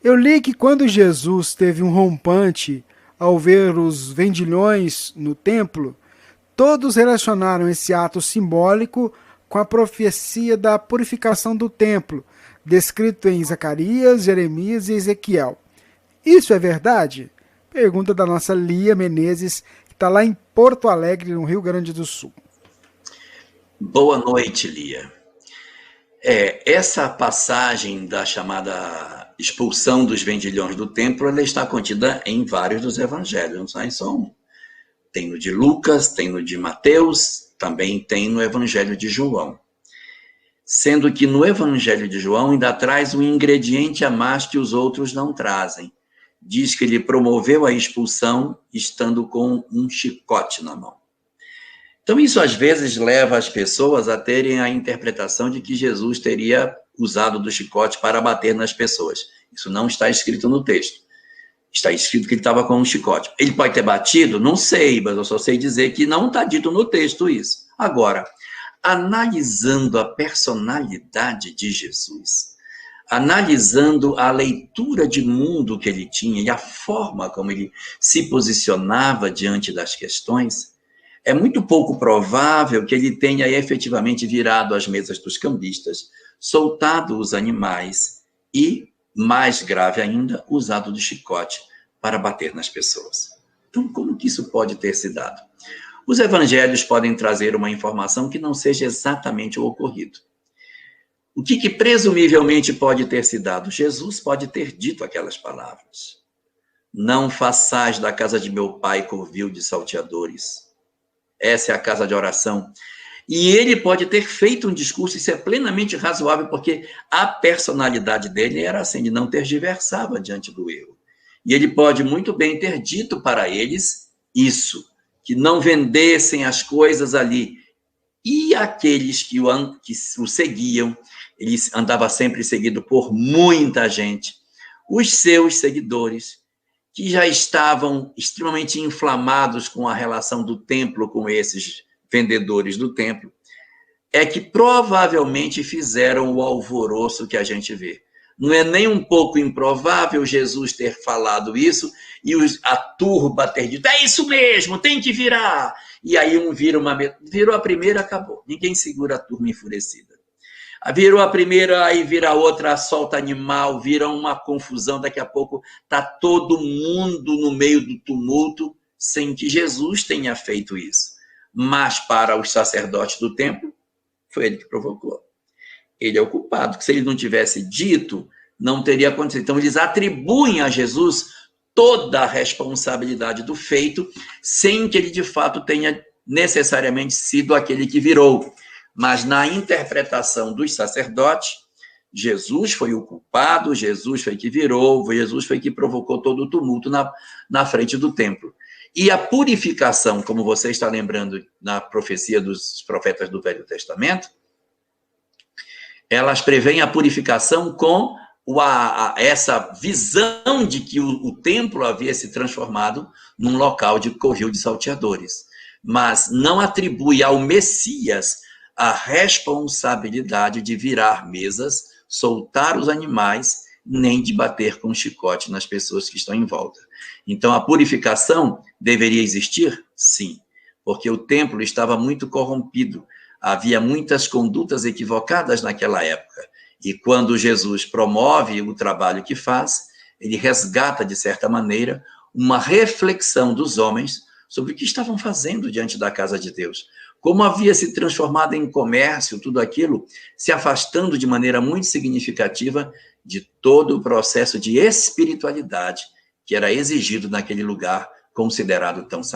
Eu li que quando Jesus teve um rompante ao ver os vendilhões no templo, todos relacionaram esse ato simbólico com a profecia da purificação do templo, descrito em Zacarias, Jeremias e Ezequiel. Isso é verdade? Pergunta da nossa Lia Menezes, que está lá em Porto Alegre, no Rio Grande do Sul. Boa noite, Lia. Essa passagem da chamada expulsão dos vendilhões do templo, ela está contida em vários dos evangelhos, não sai só um. Tem no de Lucas, tem no de Mateus, também tem no evangelho de João. Sendo que no evangelho de João ainda traz um ingrediente a mais que os outros não trazem. Diz que ele promoveu a expulsão estando com um chicote na mão. Então, isso às vezes leva as pessoas a terem a interpretação de que Jesus teria usado do chicote para bater nas pessoas. Isso não está escrito no texto. Está escrito que ele estava com um chicote. Ele pode ter batido? Não sei, mas eu só sei dizer que não está dito no texto isso. Agora, analisando a personalidade de Jesus, analisando a leitura de mundo que ele tinha e a forma como ele se posicionava diante das questões, é muito pouco provável que ele tenha efetivamente virado as mesas dos cambistas, soltado os animais e, mais grave ainda, usado do chicote para bater nas pessoas. Então, como que isso pode ter se dado? Os evangelhos podem trazer uma informação que não seja exatamente o ocorrido. O que presumivelmente pode ter se dado? Jesus pode ter dito aquelas palavras. Não façais da casa de meu pai covil de salteadores. Essa é a casa de oração. E ele pode ter feito um discurso, isso é plenamente razoável, porque a personalidade dele era assim, de não tergiversava diante do erro. E ele pode muito bem ter dito para eles isso, que não vendessem as coisas ali. E aqueles que o seguiam, ele andava sempre seguido por muita gente, os seus seguidores, que já estavam extremamente inflamados com a relação do templo com esses vendedores do templo, é que provavelmente fizeram o alvoroço que a gente vê. Não é nem um pouco improvável Jesus ter falado isso e a turba ter dito, é isso mesmo, tem que virar. E aí virou a primeira, acabou. Ninguém segura a turma enfurecida. Virou a primeira, aí vira a outra, solta animal, vira uma confusão, daqui a pouco está todo mundo no meio do tumulto, sem que Jesus tenha feito isso. Mas para os sacerdotes do templo, foi ele que provocou. Ele é o culpado, que se ele não tivesse dito, não teria acontecido. Então, eles atribuem a Jesus toda a responsabilidade do feito, sem que ele, de fato, tenha necessariamente sido aquele que virou. Mas na interpretação dos sacerdotes, Jesus foi o culpado, Jesus foi que virou, Jesus foi que provocou todo o tumulto na frente do templo. E a purificação, como você está lembrando na profecia dos profetas do Velho Testamento, elas prevêem a purificação com essa visão de que o templo havia se transformado num local de covil de salteadores. Mas não atribui ao Messias a responsabilidade de virar mesas, soltar os animais, nem de bater com chicote nas pessoas que estão em volta. Então, a purificação deveria existir? Sim, porque o templo estava muito corrompido, havia muitas condutas equivocadas naquela época, e quando Jesus promove o trabalho que faz, ele resgata, de certa maneira, uma reflexão dos homens sobre o que estavam fazendo diante da casa de Deus. Como havia se transformado em comércio, tudo aquilo, se afastando de maneira muito significativa de todo o processo de espiritualidade que era exigido naquele lugar considerado tão sagrado.